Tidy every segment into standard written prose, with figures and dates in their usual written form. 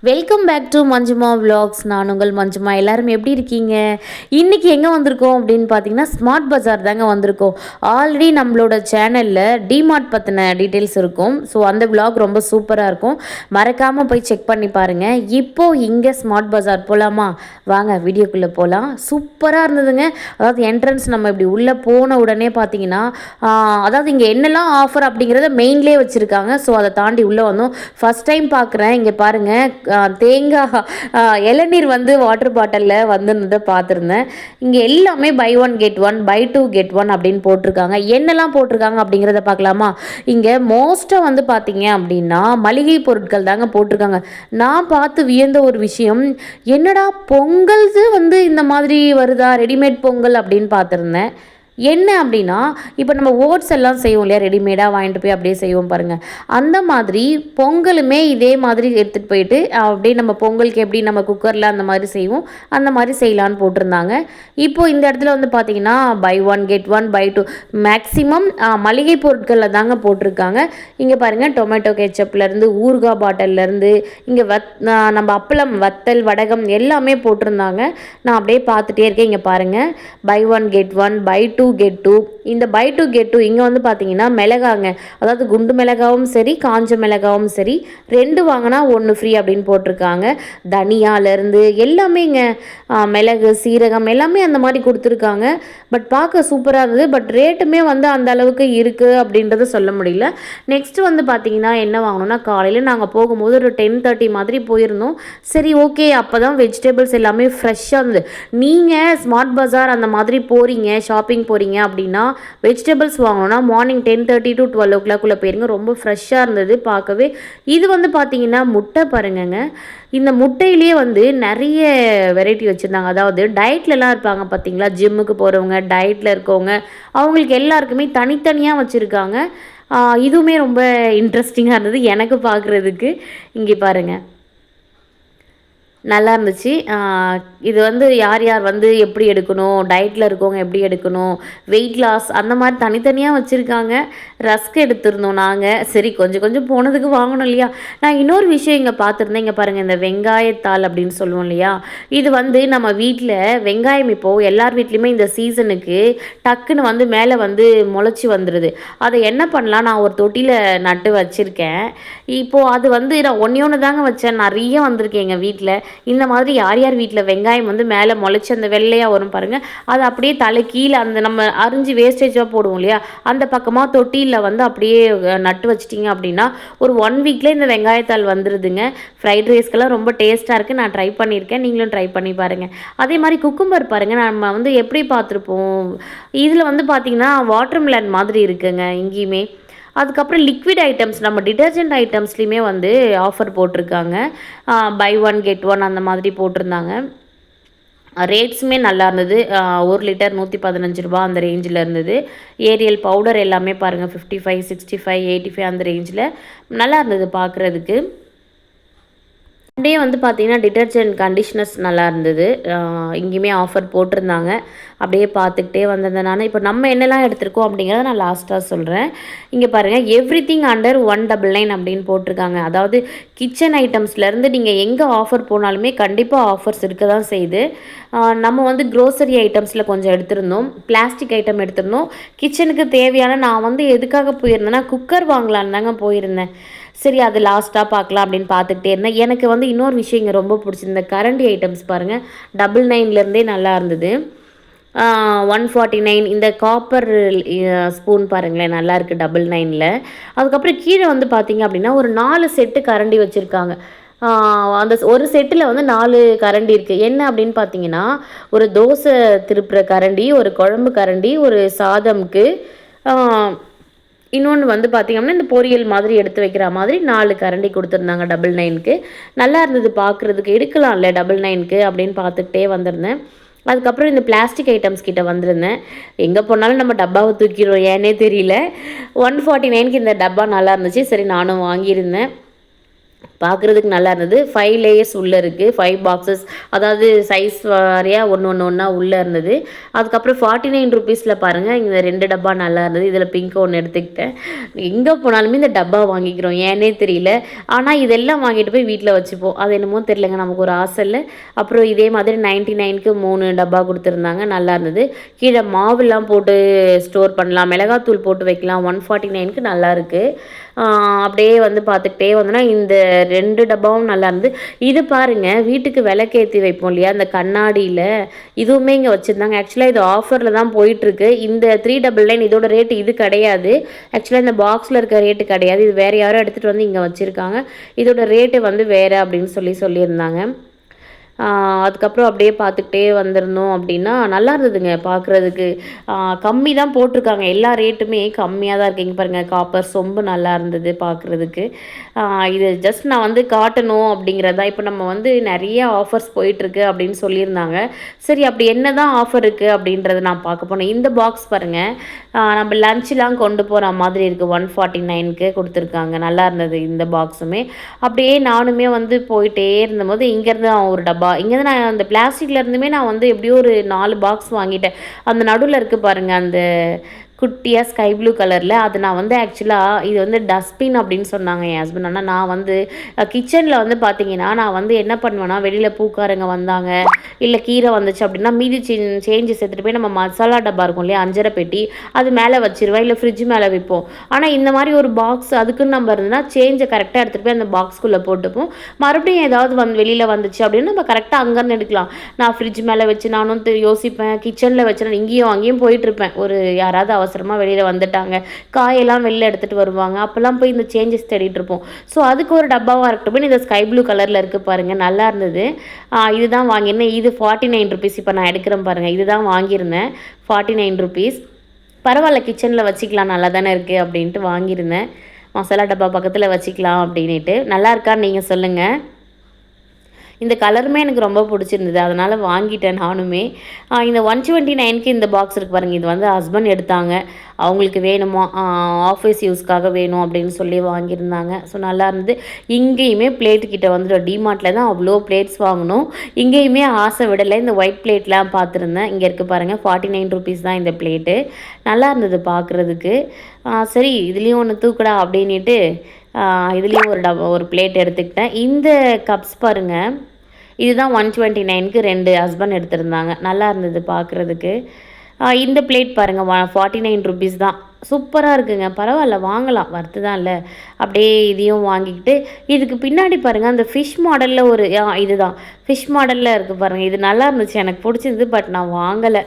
Welcome back to Manjuma vlogs. நான் உங்கள் மஞ்சுமா. எல்லாரும் எப்படி இருக்கீங்க? இன்றைக்கி எங்கே வந்திருக்கோம் அப்படின்னு பார்த்தீங்கன்னா ஸ்மார்ட் பஜார் தாங்க வந்திருக்கோம். ஆல்ரெடி நம்மளோட சேனலில் டிமார்ட் பற்றின டீட்டெயில்ஸ் இருக்கும். ஸோ அந்த விலாக் ரொம்ப சூப்பராக இருக்கும், மறக்காமல் போய் செக் பண்ணி பாருங்கள். இப்போது இங்கே ஸ்மார்ட் பஜார் போகலாமா? வாங்க வீடியோக்குள்ளே போகலாம். சூப்பராக இருந்ததுங்க. அதாவது என்ட்ரன்ஸ் நம்ம இப்படி உள்ளே போன உடனே பார்த்தீங்கன்னா அதாவது இங்கே என்னெல்லாம் ஆஃபர் அப்படிங்கிறத மெயின்லேயே வச்சுருக்காங்க. ஸோ அதை தாண்டி உள்ளே வந்தோம். ஃபஸ்ட் டைம் பார்க்குறேன். இங்கே பாருங்கள், தேங்காய் இளநீர் வந்து வாட்டர் பாட்டிலில் வந்துருந்ததை பார்த்துருந்தேன். இங்கே எல்லாமே buy one get one, buy two get one அப்படின்னு போட்டிருக்காங்க. என்னெல்லாம் போட்டிருக்காங்க அப்படிங்கிறத பார்க்கலாமா? இங்கே மோஸ்ட்டாக வந்து பார்த்தீங்க அப்படின்னா மளிகை பொருட்கள் தாங்க போட்டிருக்காங்க. நான் பார்த்து வியந்த ஒரு விஷயம், என்னடா பொங்கல்து வந்து இந்த மாதிரி வருதா, ரெடிமேட் பொங்கல் அப்படின்னு பார்த்துருந்தேன். என்ன அப்படின்னா, இப்போ நம்ம ஓட்ஸ் எல்லாம் செய்வோம் இல்லையா, ரெடிமேடாக வாங்கிட்டு போய் அப்படியே செய்வோம் பாருங்கள். அந்த மாதிரி பொங்கலுமே இதே மாதிரி எடுத்துகிட்டு போயிட்டு அப்படியே நம்ம பொங்கலுக்கு எப்படி நம்ம குக்கரில் அந்த மாதிரி செய்வோம், அந்த மாதிரி செய்யலான்னு போட்டிருந்தாங்க. இப்போது இந்த இடத்துல வந்து பார்த்திங்கன்னா buy one get one, buy two, maximum மளிகை பொருட்களில் தாங்க போட்டிருக்காங்க. இங்கே பாருங்கள், டொமேட்டோ கெச்சப்லேருந்து ஊறுகாய் பாட்டிலேருந்து இங்கே நம்ம அப்பளம், வத்தல், வடகம் எல்லாமே போட்டிருந்தாங்க. நான் அப்படியே பார்த்துட்டே இருக்கேன். இங்கே பாருங்கள், buy one get one, buy two get two. இந்த பை டூ கெட் டூ இங்கே வந்து பார்த்தீங்கன்னா மிளகாங்க, அதாவது குண்டு மிளகாவும் சரி காஞ்ச மிளகாவும் சரி 2 வாங்கினா 1 ஃப்ரீ அப்படின்னு போட்டிருக்காங்க. தனியாலேருந்து எல்லாமே இங்கே மிளகு, சீரகம் எல்லாமே அந்த மாதிரி கொடுத்துருக்காங்க. பட் பார்க்க சூப்பராக இருந்தது. பட் ரேட்டுமே வந்து அந்த அளவுக்கு இருக்குது அப்படின்றத சொல்ல முடியல. நெக்ஸ்ட்டு வந்து பார்த்தீங்கன்னா என்ன வாங்கணும்னா, காலையில் நாங்கள் போகும்போது ஒரு 10:30 மாதிரி போயிருந்தோம். சரி ஓகே, அப்போ தான் வெஜிடபிள்ஸ் எல்லாமே ஃப்ரெஷ்ஷாக இருந்தது. நீங்கள் ஸ்மார்ட் பஜார் அந்த மாதிரி போகிறீங்க, ஷாப்பிங் போகிறீங்க அப்படின்னா வெஜிடபிள்ஸ் வாங்கணும்னா மார்னிங் 10:30 to 12 o'clock போயிருங்க. ரொம்ப ஃப்ரெஷ்ஷாக இருந்தது பார்க்கவே. இது வந்து பார்த்தீங்கன்னா முட்டை பாருங்கங்க. இந்த முட்டையிலேயே வந்து நிறைய வெரைட்டி வச்சுருந்தாங்க. அதாவது டயட்லலாம் இருப்பாங்க பார்த்தீங்களா, ஜிம்முக்கு போகிறவங்க, டயட்டில் இருக்கவங்க, அவங்களுக்கு எல்லாருக்குமே தனித்தனியாக வச்சுருக்காங்க. இதுவுமே ரொம்ப இன்ட்ரெஸ்டிங்காக இருந்தது எனக்கு பார்க்குறதுக்கு. இங்கே பாருங்கள், நல்லா இருந்துச்சு. இது வந்து யார் யார் வந்து எப்படி எடுக்கணும், டயட்டில் இருக்கவங்க எப்படி எடுக்கணும், வெயிட் லாஸ் அந்த மாதிரி தனித்தனியாக வச்சுருக்காங்க. ரஸ்க் எடுத்திருந்தோம் நாங்கள். சரி கொஞ்சம் கொஞ்சம் போனதுக்கு வாங்கணும் இல்லையா. நான் இன்னொரு விஷயம் இங்கே பார்த்துருந்தேன். இங்கே பாருங்கள், இந்த வெங்காயத்தாள் அப்படின்னு சொல்லுவோம் இல்லையா, இது வந்து நம்ம வீட்டில் வெங்காயம் இப்போது எல்லார் வீட்லேயுமே இந்த சீசனுக்கு டக்குன்னு வந்து மேலே வந்து முளைச்சி வந்துடுது. அதை என்ன பண்ணலாம், நான் ஒரு தொட்டியில் நட்டு வச்சுருக்கேன். இப்போது அது வந்து நான் ஒன்று தாங்க வச்சேன், நிறைய வந்திருக்கேன் எங்கள் வீட்டில். இந்த மாதிரி யார் யார் வீட்டில் வெங்காயம் வந்து மேலே முளைச்சி அந்த வெள்ளையாக வரும் பாருங்கள், அது அப்படியே தலை கீழே அந்த நம்ம அரிஞ்சு வேஸ்டேஜாக போடுவோம் இல்லையா, அந்த பக்கமாக தொட்டியில் வந்து அப்படியே நட்டு வச்சிட்டிங்க அப்படின்னா ஒரு 1 வீக்கில் இந்த வெங்காயத்தாள் வந்துடுதுங்க. ஃப்ரைட் ரைஸ்க்கெல்லாம் ரொம்ப டேஸ்ட்டாக இருக்குது. நான் ட்ரை பண்ணியிருக்கேன், நீங்களும் ட்ரை பண்ணி பாருங்கள். அதே மாதிரி குக்கும்பர் பாருங்கள், நம்ம வந்து எப்படி பார்த்துருப்போம், இதில் வந்து பார்த்திங்கன்னா வாட்டர்மெலன் மாதிரி இருக்குங்க இங்கேயுமே. அதுக்கப்புறம் லிக்விட் ஐட்டம்ஸ், நம்ம டிட்டர்ஜென்ட் ஐட்டம்ஸ்லேயுமே வந்து ஆஃபர் போட்டிருக்காங்க. பை ஒன் கெட் ஒன் அந்த மாதிரி போட்டிருந்தாங்க. ரேட்ஸுமே நல்லா இருந்தது. 1 லிட்டர் 115 ரூபா அந்த ரேஞ்சில் இருந்தது. ஏரியல் பவுடர் எல்லாமே பாருங்கள் 55, 65, 85 அந்த ரேஞ்சில் நல்லா இருந்தது பார்க்குறதுக்கு. அப்படியே வந்து பார்த்திங்கன்னா டிட்டர்ஜென்ட் கண்டிஷ்னர்ஸ் நல்லா இருந்தது. இங்கேயுமே ஆஃபர் போட்டிருந்தாங்க. அப்படியே பார்த்துக்கிட்டே வந்திருந்தேன் நான். இப்போ நம்ம என்னெல்லாம் எடுத்திருக்கோம் அப்படிங்கிறத நான் லாஸ்ட்டாக சொல்கிறேன். இங்கே பாருங்கள், எவ்ரிதிங் அண்டர் 199 அப்படின்னு போட்டிருக்காங்க. அதாவது கிச்சன் ஐட்டம்ஸ்லேருந்து நீங்கள் எங்கே ஆஃபர் போனாலுமே கண்டிப்பாக ஆஃபர்ஸ் இருக்க தான் செய்யுது. நம்ம வந்து க்ரோசரி ஐட்டம்ஸில் கொஞ்சம் எடுத்திருந்தோம், பிளாஸ்டிக் ஐட்டம் எடுத்திருந்தோம். கிச்சனுக்கு தேவையான நான் வந்து எதுக்காக போயிருந்தேன்னா குக்கர் வாங்கலான்னு தாங்க போயிருந்தேன். சரி அது லாஸ்ட்டாக பார்க்கலாம் அப்படின்னு பார்த்துக்கிட்டே இருந்தேன். எனக்கு வந்து இன்னொரு விஷயம் இங்கே ரொம்ப பிடிச்சிருந்த கரண்டி ஐட்டம்ஸ் பாருங்கள், 99லேருந்தே நல்லா இருந்தது. 149 இந்த காப்பர் ஸ்பூன் பாருங்களேன், நல்லா இருக்குது 99ல். அதுக்கப்புறம் கீழே வந்து பார்த்திங்க அப்படின்னா ஒரு 4 செட்டு கரண்டி வச்சுருக்காங்க. அந்த ஒரு செட்டில் வந்து 4 கரண்டி இருக்குது. என்ன அப்படின்னு பார்த்தீங்கன்னா, ஒரு தோசை திருப்புற கரண்டி, ஒரு குழம்பு கரண்டி, ஒரு சாதம்க்கு, இன்னொன்று வந்து பார்த்திங்கன்னா இந்த பொரியல் மாதிரி எடுத்து வைக்கிற மாதிரி 4 கரண்டி கொடுத்துருந்தாங்க 99க்கு. நல்லா இருந்தது பார்க்குறதுக்கு, எடுக்கலாம்ல 99க்கு அப்படின்னு பார்த்துக்கிட்டே வந்திருந்தேன். அதுக்கப்புறம் இந்த பிளாஸ்டிக் ஐட்டம்ஸ் கிட்ட வந்திருந்தேன். எங்கே போனாலும் நம்ம டப்பாவை தூக்கிடுவோம், ஏன்னே தெரியல. 149க்கு இந்த டப்பா நல்லா இருந்துச்சு. சரி நானும் வாங்கியிருந்தேன். பார்க்குறதுக்கு நல்லா இருந்தது. 5 லேயர்ஸ் உள்ளே இருக்குது, 5 பாக்ஸஸ், அதாவது சைஸ் வாரியாக ஒன்று ஒன்று ஒன்றா உள்ளே இருந்தது. அதுக்கப்புறம் 49 ருபீஸில் பாருங்கள், இந்த 2 டப்பா நல்லா இருந்தது. இதில் பிங்க் ஒன்று எடுத்துக்கிட்டேன். எங்கே போனாலுமே இந்த டப்பா வாங்கிக்கிறோம், ஏன்னே தெரியல. ஆனால் இதெல்லாம் வாங்கிட்டு போய் வீட்டில் வச்சுப்போம். அது என்னமோ தெரியலங்க, நமக்கு ஒரு ஆசை இல்லை. அப்புறம் இதே மாதிரி 99க்கு 3 டப்பா கொடுத்துருந்தாங்க, நல்லா இருந்தது. கீழே மாவுலாம் போட்டு ஸ்டோர் பண்ணலாம், மிளகாத்தூள் போட்டு வைக்கலாம். 149க்கு நல்லா இருக்குது. அப்படியே வந்து பார்த்துக்கிட்டே வந்தோன்னா இந்த 2 டப்பாவும் நல்லா இருந்து. இது பாருங்கள், வீட்டுக்கு விளக்கேற்றி வைப்போம் இல்லையா, அந்த கண்ணாடியில் இதுவுமே இங்கே வச்சுருந்தாங்க. ஆக்சுவலாக இது ஆஃபரில் தான் போயிட்டுருக்கு. இந்த 399 இதோட ரேட்டு இது கிடையாது. ஆக்சுவலாக இந்த பாக்ஸில் இருக்க ரேட்டு கிடையாது, இது வேறு யாரும் எடுத்துகிட்டு வந்து இங்கே வச்சுருக்காங்க. இதோட ரேட்டு வந்து வேறு அப்படின்னு சொல்லியிருந்தாங்க. அதுக்கப்புறம் அப்படியே பார்த்துக்கிட்டே வந்திருந்தோம் அப்படின்னா நல்லா இருந்ததுங்க பார்க்குறதுக்கு. கம்மி தான் போட்டிருக்காங்க, எல்லா ரேட்டுமே கம்மியாக தான் இருக்குது. இங்கே பாருங்கள், காப்பர் சொம்பு நல்லா இருந்தது பார்க்குறதுக்கு. இது ஜஸ்ட் நான் வந்து காட்டணும் அப்படிங்கிறதா. இப்போ நம்ம வந்து நிறைய ஆஃபர்ஸ் போயிட்டுருக்கு அப்படின்னு சொல்லியிருந்தாங்க. சரி, அப்படி என்ன தான் ஆஃபர் இருக்குது அப்படின்றத நான் பார்க்க போனேன். இந்த பாக்ஸ் பாருங்கள், நம்ம லஞ்செலாம் கொண்டு போகிற மாதிரி இருக்குது. 149க்கு கொடுத்துருக்காங்க, நல்லா இருந்தது இந்த பாக்ஸுமே. அப்படியே நானுமே வந்து போயிட்டே இருந்தபோது இங்கேருந்து ஒரு டப்பா, இங்கேருந்து நான் அந்த பிளாஸ்டிக்ல இருந்துமே நான் வந்து எப்படியோ ஒரு 4 பாக்ஸ் வாங்கிட்டேன். அந்த நடுவில் இருக்குது பாருங்கள், அந்த குட்டியாக ஸ்கை ப்ளூ கலரில், அது நான் வந்து ஆக்சுவலாக இது வந்து டஸ்ட்பின் அப்படின்னு சொன்னாங்க என் ஹஸ்பண்ட். ஆனால் நான் வந்து கிச்சனில் வந்து பார்த்தீங்கன்னா நான் வந்து என்ன பண்ணுவேன்னா, வெளியில் பூக்காரங்க வந்தாங்க இல்லை கீரை வந்துச்சு அப்படின்னா மீதி சேஞ்சஸ் எடுத்துகிட்டு போய் நம்ம மசாலா டப்பா இருக்கும் இல்லையா, அஞ்சரை பெட்டி, அது மேலே வச்சிருவேன், இல்லை ஃப்ரிட்ஜ் மேலே வைப்போம். ஆனால் இந்த மாதிரி ஒரு பாக்ஸ் அதுக்குன்னு நம்ம இருந்ததுன்னா சேஞ்சை கரெக்டாக எடுத்துகிட்டு போய் அந்த பாக்ஸ்குள்ளே போட்டுப்போம். மறுபடியும் ஏதாவது வெளியில் வந்துச்சு அப்படின்னு நம்ம கரெக்டாக அங்கேருந்து எடுக்கலாம். நான் ஃப்ரிட்ஜ் மேலே வச்சு நானும் யோசிப்பேன், கிச்சனில் வச்சு இங்கேயும் அங்கேயும் போயிட்டுருப்பேன். ஒரு யாராவது அவசரமாக வெளியில் வந்துட்டாங்க, காயெல்லாம் வெளில எடுத்துகிட்டு வருவாங்க, அப்போல்லாம் போய் இந்த சேஞ்சஸ் தேடிட்டு இருப்போம். ஸோ அதுக்கு ஒரு டப்பாவாக இருக்கட்டும். இந்த ஸ்கை ப்ளூ கலரில் இருக்குது பாருங்கள், நல்லா இருந்தது. இதுதான் வாங்கியிருந்தேன். இது 49 ருபீஸ். இப்போ நான் எடுக்கிறேன் பாருங்கள், இதுதான் வாங்கியிருந்தேன், 49 ருபீஸ். பரவாயில்ல, கிச்சனில் வச்சுக்கலாம், நல்லா தானே இருக்குது அப்படின்ட்டு வாங்கியிருந்தேன். மசாலா டப்பா பக்கத்தில் வச்சுக்கலாம் அப்படின்ட்டு. நல்லா இருக்கான்னு நீங்கள் சொல்லுங்கள். இந்த கலருமே எனக்கு ரொம்ப பிடிச்சிருந்தது, அதனால் வாங்கிட்டேன் நானுமே. இந்த 129க்கு இந்த பாக்ஸ் இருக்குது பாருங்கள், இது வந்து ஹஸ்பண்ட் எடுத்தாங்க. அவங்களுக்கு வேணுமா, ஆஃபீஸ் யூஸ்க்காக வேணும் அப்படின்னு சொல்லி வாங்கியிருந்தாங்க. ஸோ நல்லா இருந்தது. இங்கேயுமே பிளேட்டுக்கிட்ட வந்து டிமார்ட்டில் தான் அவ்வளோ பிளேட்ஸ் வாங்கணும். இங்கேயுமே ஆசை விடலை. இந்த ஒயிட் பிளேட்லாம் பார்த்துருந்தேன். இங்கே இருக்குது பாருங்கள், 49 ருபீஸ் தான் இந்த பிளேட்டு. நல்லா இருந்தது பார்க்குறதுக்கு. சரி, இதுலேயும் ஒன்று தூக்குடா அப்படின்ட்டு இதுலேயும் ஒரு பிளேட் எடுத்துக்கிட்டேன். இந்த கப்ஸ் பாருங்கள், இதுதான் 129க்கு 2 ஹஸ்பண்ட் எடுத்திருந்தாங்க. நல்லா இருந்தது பார்க்குறதுக்கு. இந்த பிளேட் பாருங்கள், 49 ருபீஸ் தான். சூப்பராக இருக்குங்க, பரவாயில்ல, வாங்கலாம், வர்த்து தான் இல்லை. அப்படியே இதையும் வாங்கிக்கிட்டு இதுக்கு பின்னாடி பாருங்கள், அந்த ஃபிஷ் மாடலில் ஒரு இதுதான் ஃபிஷ் மாடலில் இருக்குது பாருங்கள். இது நல்லா இருந்துச்சு, எனக்கு பிடிச்சிருந்து. பட் நான் வாங்கலை,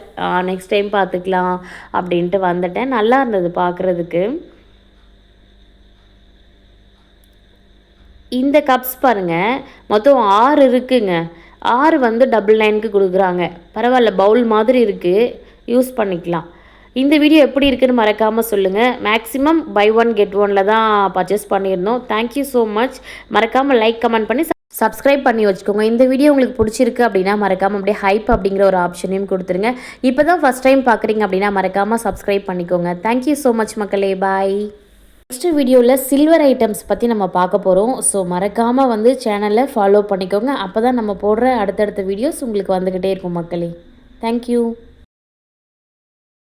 நெக்ஸ்ட் டைம் பார்த்துக்கலாம் அப்படின்ட்டு வந்துட்டேன். நல்லா இருந்தது பார்க்குறதுக்கு. இந்த கப்ஸ் பாருங்கள், மொத்தம் 6 இருக்குங்க. 6 வந்து 99க்கு கொடுக்குறாங்க. பரவாயில்ல, பவுல் மாதிரி இருக்குது, யூஸ் பண்ணிக்கலாம். இந்த வீடியோ எப்படி இருக்குன்னு மறக்காமல் சொல்லுங்கள். மேக்ஸிமம் பை 1 கெட் 1ல் தான் பர்ச்சேஸ் பண்ணியிருந்தோம். Thank you so much. மறக்காமல் லைக் கமெண்ட் பண்ணி சப்ஸ்கிரைப் பண்ணி வச்சுக்கோங்க. இந்த வீடியோ உங்களுக்கு பிடிச்சிருக்கு அப்படின்னா மறக்காமல் அப்படியே ஹைப் அப்படிங்கிற ஒரு ஆப்ஷனையும் கொடுத்துருங்க. இப்போ தான் ஃபஸ்ட் டைம் பார்க்குறீங்க அப்படின்னா மறக்காமல் சப்ஸ்கிரைப் பண்ணிக்கோங்க. தேங்க்யூ ஸோ மச் மக்களே, பாய். நெக்ஸ்ட் வீடியோவில் சில்வர் ஐட்டம்ஸ் பற்றி நம்ம பார்க்க போகிறோம். ஸோ மறக்காமல் வந்து சேனலை ஃபாலோ பண்ணிக்கோங்க. அப்போ தான் நம்ம போடுற அடுத்தடுத்த வீடியோஸ் உங்களுக்கு வந்துக்கிட்டே இருக்கும் மக்களே. தேங்க்யூ.